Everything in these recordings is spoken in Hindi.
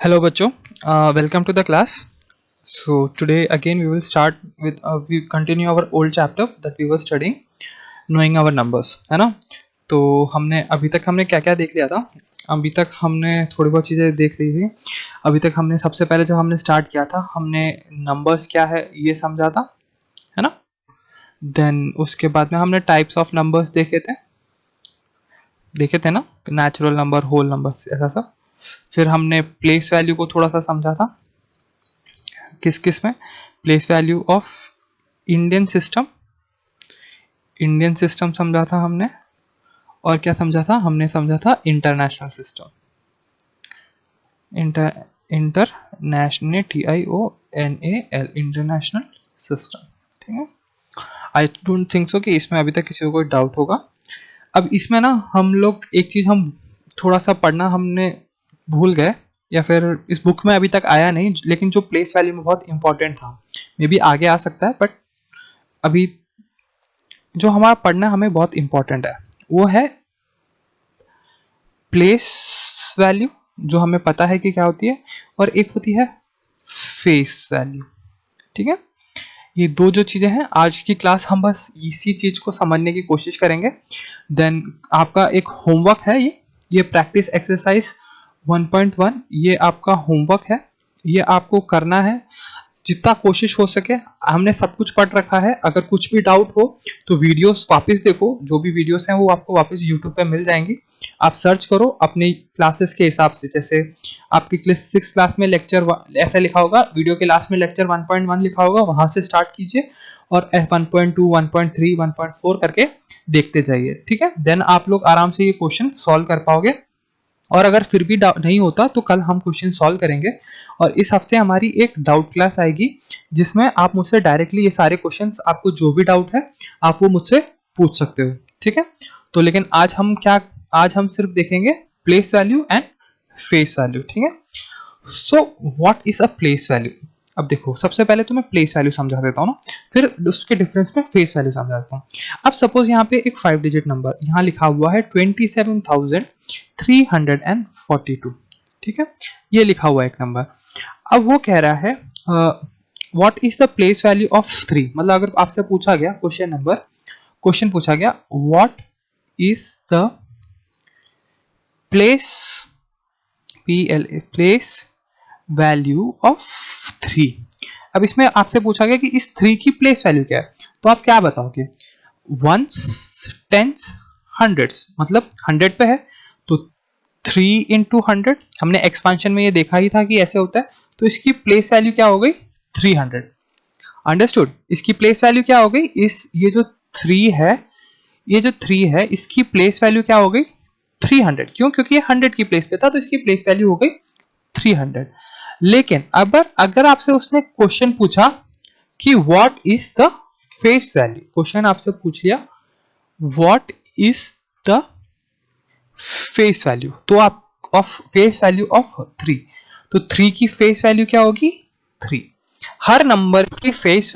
Hello बच्चों, welcome to the class. So today again we will start with we continue our old chapter that we were studying, knowing our numbers, है ना। तो हमने अभी तक क्या क्या देख लिया था। अभी तक हमने थोड़ी बहुत चीज़ें देख ली थी। अभी तक हमने सबसे पहले जब हमने स्टार्ट किया था हमने नंबर्स क्या है ये समझा था, है ना। देन उसके बाद में हमने टाइप्स ऑफ नंबर्स देखे थे ना, नेचुरल नंबर, होल नंबर्स, ऐसा सब। फिर हमने प्लेस वैल्यू को थोड़ा सा समझा था। किस में? Place value of Indian system समझा था हमने। और क्या समझा था? हमने समझा था international system, international TIONAL international system. ठीक है। आई डोंट थिंक सो कि इसमें अभी तक किसी को कोई डाउट होगा। अब इसमें ना हम लोग एक चीज हम थोड़ा सा पढ़ना हमने भूल गए, या फिर इस बुक में अभी तक आया नहीं, लेकिन जो प्लेस वैल्यू में बहुत इंपॉर्टेंट था, मे बी आगे आ सकता है, बट अभी जो हमारा पढ़ना हमें बहुत इंपॉर्टेंट है वो है प्लेस वैल्यू, जो हमें पता है कि क्या होती है, और एक होती है फेस वैल्यू। ठीक है। ये दो जो चीजें हैं, आज की क्लास हम बस इसी चीज को समझने की कोशिश करेंगे। देन आपका एक होमवर्क है, ये प्रैक्टिस एक्सरसाइज 1.1, ये आपका होमवर्क है। ये आपको करना है जितना कोशिश हो सके। हमने सब कुछ पढ़ रखा है। अगर कुछ भी डाउट हो तो वीडियोस वापस देखो, जो भी वीडियोस हैं वो आपको वापस यूट्यूब पे मिल जाएंगी। आप सर्च करो अपनी क्लासेस के हिसाब से। जैसे आपकी क्लास 6 क्लास में लेक्चर ऐसा लिखा होगा, वीडियो के लास्ट में लेक्चर 1.1 लिखा होगा, वहां से स्टार्ट कीजिए और 1.2 1.3 1.4 करके देखते जाइए। ठीक है। देन आप लोग आराम से ये क्वेश्चन सॉल्व कर पाओगे। और अगर फिर भी नहीं होता तो कल हम क्वेश्चन सॉल्व करेंगे। और इस हफ्ते हमारी एक डाउट क्लास आएगी जिसमें आप मुझसे डायरेक्टली ये सारे क्वेश्चंस, आपको जो भी डाउट है आप वो मुझसे पूछ सकते हो। ठीक है। तो लेकिन आज हम सिर्फ देखेंगे place value and face value. ठीक है। So what is a place value? अब देखो, सबसे पहले तो मैं प्लेस वैल्यू समझा देता हूँ ना, फिर उसके डिफरेंस में फेस वैल्यू समझा देता हूँ। अब सपोज यहाँ पे एक 5 डिजिट नंबर यहाँ लिखा हुआ है 27,342। ठीक है। ये लिखा हुआ है एक नंबर। अब वो कह रहा है what is the place value of 3। मतलब अगर आपसे पूछा गया क्वेश्चन पूछा गया what is the place place value of 3। अब इसमें आपसे पूछा गया कि इस 3 की प्लेस वैल्यू क्या है, तो आप क्या बताओगे? वंस, टेंस, हंड्रेड्स, मतलब 100 पे है तो 3 इंटू 100। हमने एक्सपांशन में ये देखा ही था कि ऐसे होता है। तो इसकी प्लेस वैल्यू क्या हो गई? 300। अंडरस्टूड? इसकी प्लेस वैल्यू क्या हो गई? ये जो 3 है, इसकी प्लेस वैल्यू क्या हो गई? 300। क्यों? क्योंकि ये 100 की प्लेस पे था, तो इसकी प्लेस वैल्यू हो गई 300। लेकिन अगर आपसे उसने क्वेश्चन पूछा कि what is the face value, question आपसे पूछ लिया what is the face value, तो आप ऑफ फेस वैल्यू ऑफ 3, तो 3 की फेस वैल्यू क्या होगी? 3। हर नंबर की फेस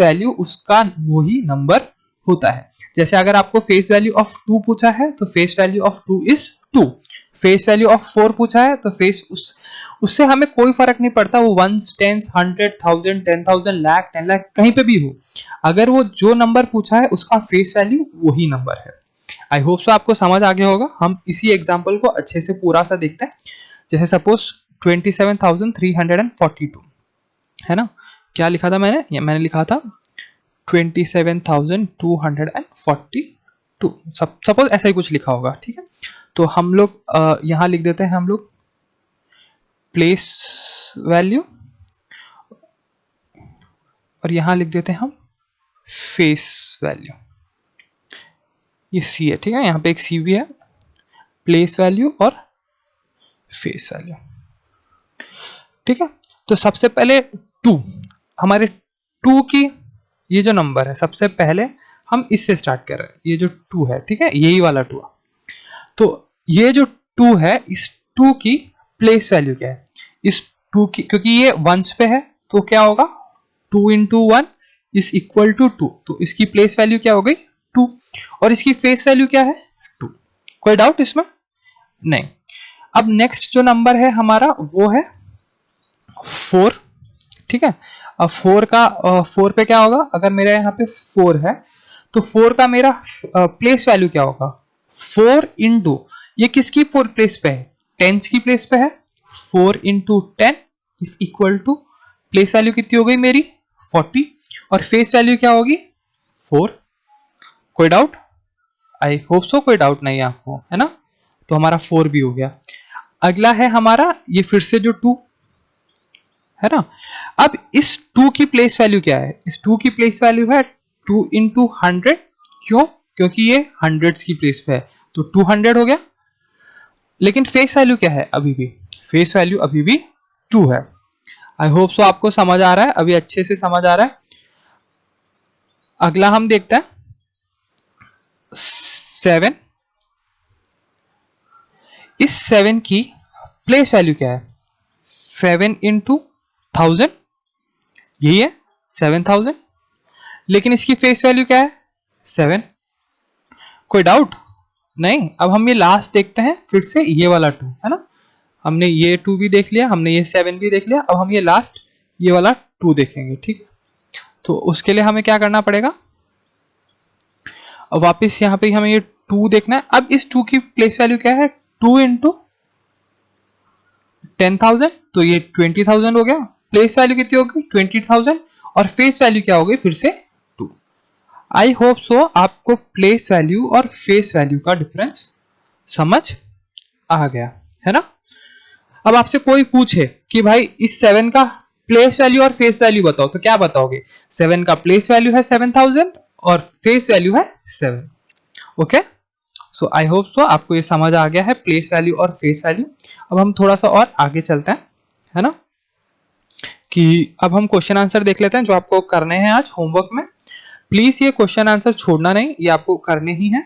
वैल्यू उसका वही नंबर होता है। जैसे अगर आपको फेस वैल्यू ऑफ 2 पूछा है तो face value of 2 is 2। Face value of 4 पूछा है तो उससे हमें कोई फर्क नहीं पड़ता, वो 1 10 100 1000 10,000 लाख 10 लाख कहीं पे भी हो, अगर वो जो नंबर पूछा है उसका फेस वैल्यू वही नंबर है। आई होप सो आपको समझ आ गया होगा। हम इसी एग्जाम्पल को अच्छे से पूरा सा देखते हैं। जैसे सपोज 27,342 है ना। क्या लिखा था मैंने लिखा था 27,242। सपोज ऐसा ही कुछ लिखा होगा। ठीक है। तो हम लोग यहां लिख देते हैं हम लोग प्लेस वैल्यू, और यहां लिख देते हैं हम फेस वैल्यू। ये सी है। ठीक है। यहाँ पे एक सी भी है, प्लेस वैल्यू और फेस वैल्यू। ठीक है। तो सबसे पहले 2, हमारे 2 की ये जो नंबर है, सबसे पहले हम इससे स्टार्ट कर रहे हैं। ये जो 2 है, ठीक है, यही वाला 2। तो ये जो 2 है, इस 2 की प्लेस वैल्यू क्या है? इस 2 की, क्योंकि ये वंस पे है तो क्या होगा? 2 इंटू 1 इज इक्वल टू 2, तो इसकी प्लेस वैल्यू क्या हो गई? 2। और इसकी फेस वैल्यू क्या है? 2। कोई डाउट इसमें? नहीं। अब नेक्स्ट जो नंबर है हमारा वो है 4, ठीक है। अब 4 पे क्या होगा, अगर मेरा यहाँ पे 4 है तो 4 का मेरा प्लेस वैल्यू क्या होगा, 4 इंटू, ये किसकी प्लेस पे है, टेंस की प्लेस पे है, 4 into 10 is equal to, place value कितनी हो गई मेरी 40, और फेस वैल्यू क्या होगी 4। कोई डाउट, आई होप सो कोई डाउट नहीं है आपको, है ना। तो हमारा 4 भी हो गया। अगला है हमारा ये फिर से जो 2 है ना। अब इस 2 की प्लेस वैल्यू क्या है, इस 2 की प्लेस वैल्यू है 2 इंटू 100, क्यों, क्योंकि ये हंड्रेड्स की प्लेस पे है, तो 200 हो गया। लेकिन फेस वैल्यू क्या है, अभी भी फेस वैल्यू अभी भी 2 है। आई होप सो आपको समझ आ रहा है, अभी अच्छे से समझ आ रहा है। अगला हम देखते हैं 7, इस 7 की प्लेस वैल्यू क्या है, 7 इंटू 1000, यही है 7000, लेकिन इसकी फेस वैल्यू क्या है 7। कोई डाउट नहीं। अब हम ये लास्ट देखते हैं फिर से, ये वाला 2 है ना, हमने ये 2 भी देख लिया, हमने ये 7 भी देख लिया, अब हम ये लास्ट ये वाला 2 देखेंगे, ठीक है। तो उसके लिए हमें क्या करना पड़ेगा, अब वापस यहाँ पे हमें ये 2 देखना है। अब इस 2 की प्लेस वैल्यू क्या है, 2 इंटू 10,000, तो ये 20,000 हो गया। प्लेस वैल्यू कितनी होगी 20,000, और फेस वैल्यू क्या होगी फिर से 2। आई होप सो आपको प्लेस वैल्यू और फेस वैल्यू का डिफरेंस समझ आ गया, है ना। अब आपसे कोई पूछे कि भाई इस 7 का प्लेस वैल्यू और फेस वैल्यू बताओ, तो क्या बताओगे, 7 का प्लेस वैल्यू है 7,000 और फेस वैल्यू है 7। Okay, so I hope so आपको ये समझ आ गया है प्लेस वैल्यू और फेस वैल्यू। अब हम थोड़ा सा और आगे चलते हैं, है ना, कि अब हम क्वेश्चन आंसर देख लेते हैं जो आपको करने हैं आज होमवर्क में। प्लीज ये क्वेश्चन आंसर छोड़ना नहीं, ये आपको करने ही है,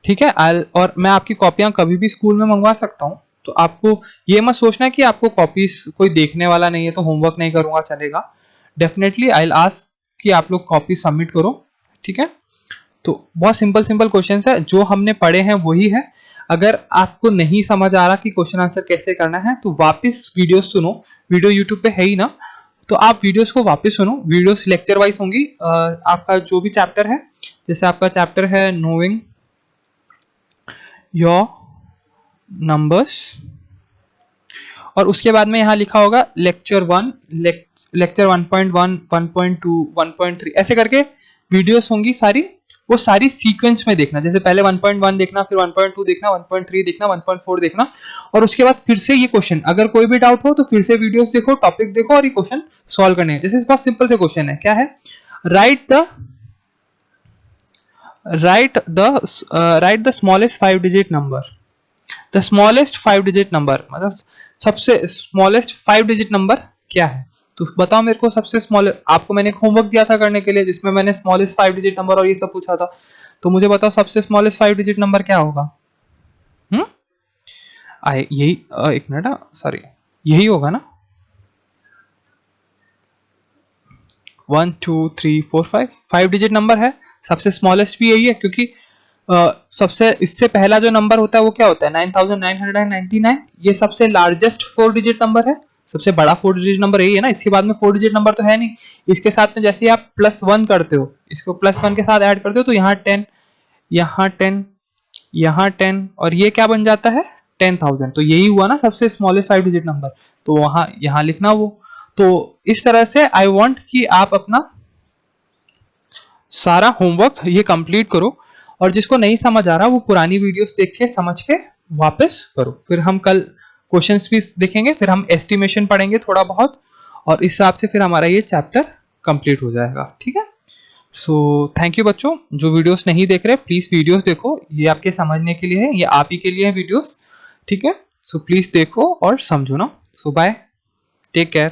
ठीक है। और मैं आपकी कॉपियां कभी भी स्कूल में मंगवा सकता हूँ, तो आपको ये मत सोचना कि आपको कॉपीज कोई देखने वाला नहीं है तो होमवर्क नहीं करूंगा चलेगा। डेफिनेटली आई विल आस्क कि आप लोग कॉपी सबमिट करो, ठीक है। तो बहुत सिंपल सिंपल क्वेश्चन है, जो हमने पढ़े हैं वही है। अगर आपको नहीं समझ आ रहा कि क्वेश्चन आंसर कैसे करना है तो वापस वीडियो सुनो, वीडियो यूट्यूब पे है ही ना, तो आप वीडियोस को वापस सुनो। वीडियोस लेक्चर वाइज होंगी, आपका जो भी चैप्टर है, जैसे आपका चैप्टर है नोइंग योर नंबर्स, और उसके बाद में यहाँ लिखा होगा लेक्चर 1, लेक्चर 1.1, 1.2, 1.3, ऐसे करके वीडियोस होंगी सारी, वो सारी सीक्वेंस में देखना। जैसे पहले 1.1 देखना, फिर 1.2 देखना, 1.3 देखना, 1.4 देखना, और उसके बाद फिर से ये क्वेश्चन, अगर कोई भी डाउट हो तो फिर से वीडियोस देखो, टॉपिक देखो और ये क्वेश्चन सॉल्व करने हैं। जैसे बहुत सिंपल से क्वेश्चन है, क्या है, right the smallest 5 digit number, the smallest 5 digit number, मतलब सबसे स्मॉलेस्ट 5 डिजिट नंबर क्या है। तो बताओ मेरे को सबसे स्मॉल, आपको मैंने एक होमवर्क दिया था करने के लिए जिसमें मैंने स्मॉलेस्ट 5 डिजिट नंबर और ये सब पूछा था, तो मुझे बताओ सबसे स्मॉलेस्ट 5 डिजिट नंबर क्या होगा। यही एक मिनट, सॉरी, यही होगा ना, 1 2 3 4 5 डिजिट नंबर है, सबसे स्मॉलेस्ट भी यही है, क्योंकि सबसे इससे पहला जो नंबर होता है वो क्या होता है 9999, ये सबसे लार्जेस्ट 4 डिजिट नंबर है, सबसे बड़ा 4 डिजिट नंबर यही है ना, इसके बाद में 4 डिजिट नंबर तो है नहीं। इसके साथ में जैसे ही आप +1 करते हो, इसको +1 के साथ ऐड करते हो, तो यहाँ 10, यहाँ 10, यहाँ 10, और ये क्या बन जाता है 10,000, तो यही हुआ ना सबसे स्मॉलेस्ट 5 डिजिट नंबर, तो वहां यहाँ लिखना वो। तो इस तरह से आई वांट कि आप अपना सारा होमवर्क ये कंप्लीट करो, और जिसको नहीं समझ आ रहा वो पुरानी वीडियोस देख के समझ के वापस करो। फिर हम कल क्वेश्चंस भी देखेंगे, फिर हम एस्टिमेशन पढ़ेंगे थोड़ा बहुत, और इस हिसाब से फिर हमारा ये चैप्टर कंप्लीट हो जाएगा, ठीक है। सो थैंक यू बच्चों, जो वीडियोस नहीं देख रहे प्लीज वीडियोस देखो, ये आपके समझने के लिए है, ये आप ही के लिए है वीडियोस, ठीक है। सो प्लीज देखो और समझो ना। सो बाय, टेक केयर।